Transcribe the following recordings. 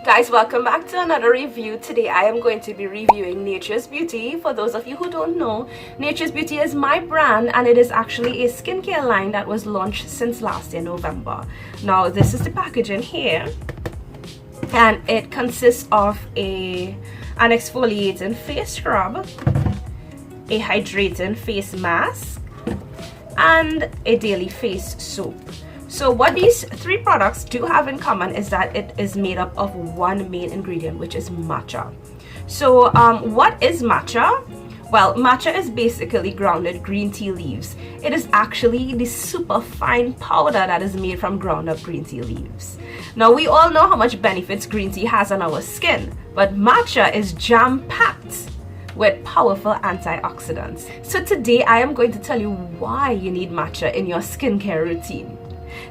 Guys, welcome back to another review. Today I am going to be reviewing Nature's Beauty. For those of you who don't know, Nature's Beauty is my brand and it is actually a skincare line that was launched since last year November. Now this is the packaging here, and it consists of an exfoliating face scrub, a hydrating face mask, and a daily face soap. So what these three products do have in common is that it is made up of one main ingredient, which is matcha. So what is matcha? Well, matcha is basically grounded green tea leaves. It is actually the super fine powder that is made from ground up green tea leaves. Now we all know how much benefits green tea has on our skin, but matcha is jam-packed with powerful antioxidants. So today I am going to tell you why you need matcha in your skincare routine.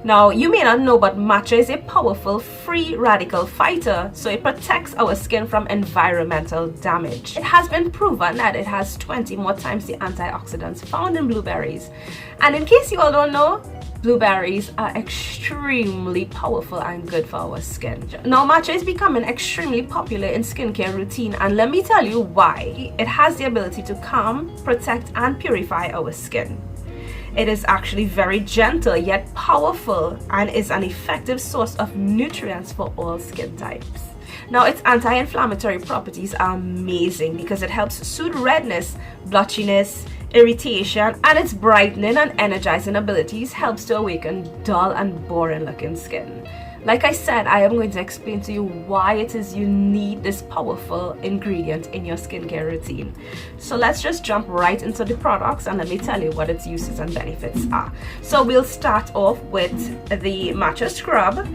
Now, you may not know, but matcha is a powerful free radical fighter, so it protects our skin from environmental damage. It has been proven that it has 20 more times the antioxidants found in blueberries. And in case you all don't know, blueberries are extremely powerful and good for our skin. Now, matcha is becoming extremely popular in skincare routine, and let me tell you why. It has the ability to calm, protect, and purify our skin. It is actually very gentle yet powerful and is an effective source of nutrients for all skin types. Now, its anti-inflammatory properties are amazing because it helps soothe redness, blotchiness, irritation, and its brightening and energizing abilities helps to awaken dull and boring looking skin. Like I said, I am going to explain to you why it is you need this powerful ingredient in your skincare routine. So let's just jump right into the products and let me tell you what its uses and benefits are. So we'll start off with the matcha scrub.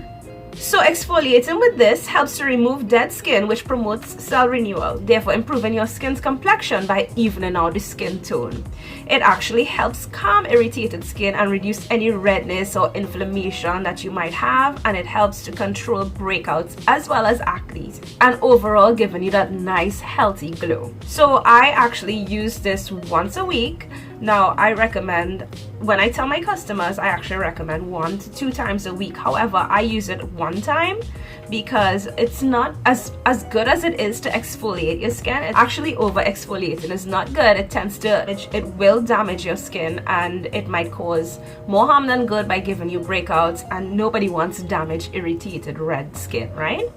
So exfoliating with this helps to remove dead skin, which promotes cell renewal, therefore improving your skin's complexion by evening out the skin tone. It actually helps calm irritated skin and reduce any redness or inflammation that you might have, and it helps to control breakouts as well as acne, and overall giving you that nice healthy glow. So I actually use this once a week. Now, I recommend, when I tell my customers, I actually recommend 1 to 2 times a week. However, I use it one time because it's not as good as it is to exfoliate your skin. It's actually over exfoliating is not good. It will damage your skin and it might cause more harm than good by giving you breakouts, and nobody wants damaged, irritated, red skin, right?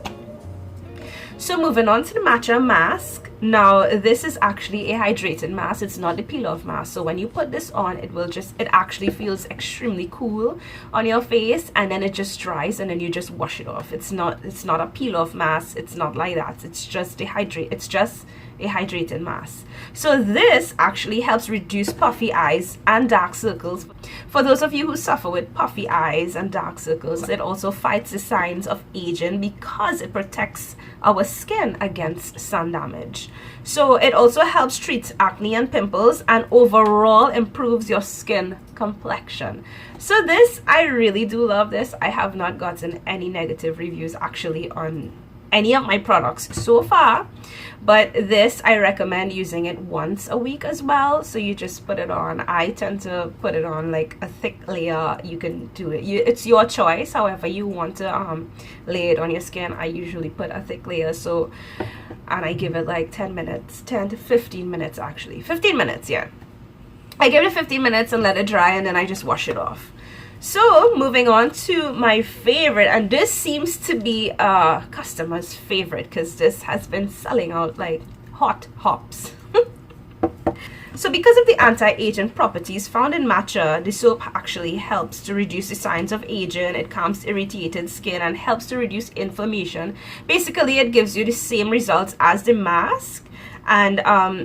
So moving on to the matcha mask. Now this is actually a hydrating mask. It's not the peel off mask. So when you put this on, it actually feels extremely cool on your face, and then it just dries and then you just wash it off. It's not a peel off mask. It's not like that. It's just a hydrating mask. So this actually helps reduce puffy eyes and dark circles. For those of you who suffer with puffy eyes and dark circles, it also fights the signs of aging because it protects our skin against sun damage. So it also helps treat acne and pimples and overall improves your skin complexion. So this, I really do love this. I have not gotten any negative reviews actually on any of my products so far, but this I recommend using it once a week as well. So you just put it on. I tend to put it on like a thick layer. You can do it, it's your choice however you want to lay it on your skin. I usually put a thick layer, so, and I give it like 10 to 15 minutes actually. 15 minutes, yeah. I give it 15 minutes and let it dry, and then I just wash it off. So moving on to my favorite, and this seems to be a customer's favorite because this has been selling out like hot hops. So because of the anti-aging properties found in matcha, the soap actually helps to reduce the signs of aging. It calms irritated skin and helps to reduce inflammation. Basically, it gives you the same results as the mask, and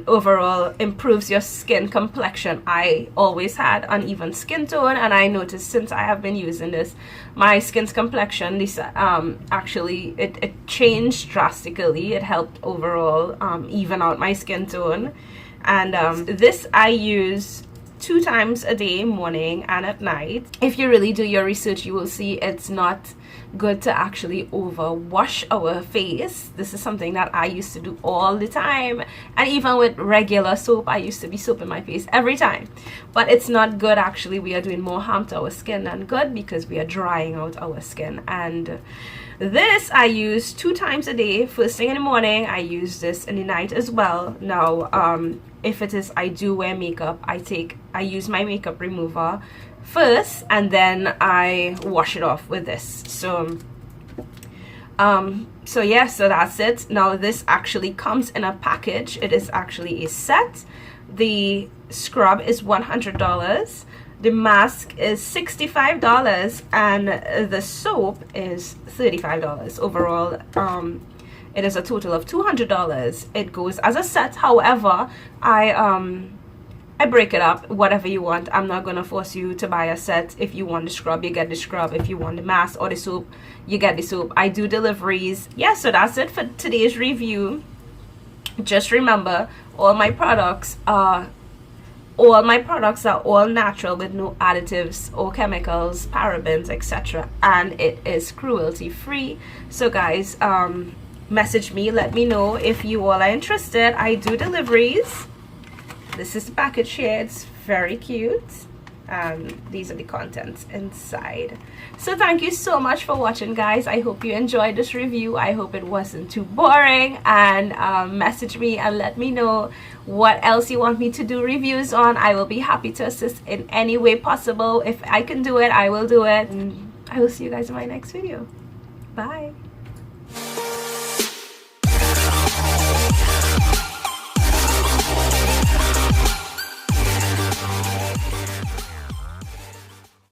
overall improves your skin complexion. I always had uneven skin tone, and I noticed since I have been using this, my skin's complexion actually it changed drastically. It helped overall even out my skin tone. And this I use 2 times a day, morning and at night. If you really do your research, you will see it's not good to actually over wash our face. This is something that I used to do all the time, and even with regular soap I used to be soaping my face every time, but it's not good. Actually, we are doing more harm to our skin than good because we are drying out our skin, and This I use 2 times a day. First thing in the morning, I use this in the night as well. Now if it is I do wear makeup, I use my makeup remover first, and then I wash it off with this. So yeah, so that's it. Now this actually comes in a package. It is actually a set. The scrub is $100, the mask is $65, and the soap is $35 overall. It is a total of $200. It goes as a set. However, I break it up, whatever you want. I'm not gonna force you to buy a set. If you want the scrub, you get the scrub. If you want the mask or the soap, you get the soap. I do deliveries. Yeah, so that's it for today's review. Just remember, all my products are all natural, with no additives or chemicals, parabens, etc., and it is cruelty free. So guys, message me, let me know if you all are interested. I do deliveries. This is the package here. It's very cute, and these are the contents inside. So thank you so much for watching, guys. I hope you enjoyed this review. I hope it wasn't too boring, and message me and let me know what else you want me to do reviews on. I will be happy to assist in any way possible. If I can do it, I will do it, and I will see you guys in my next video. Bye.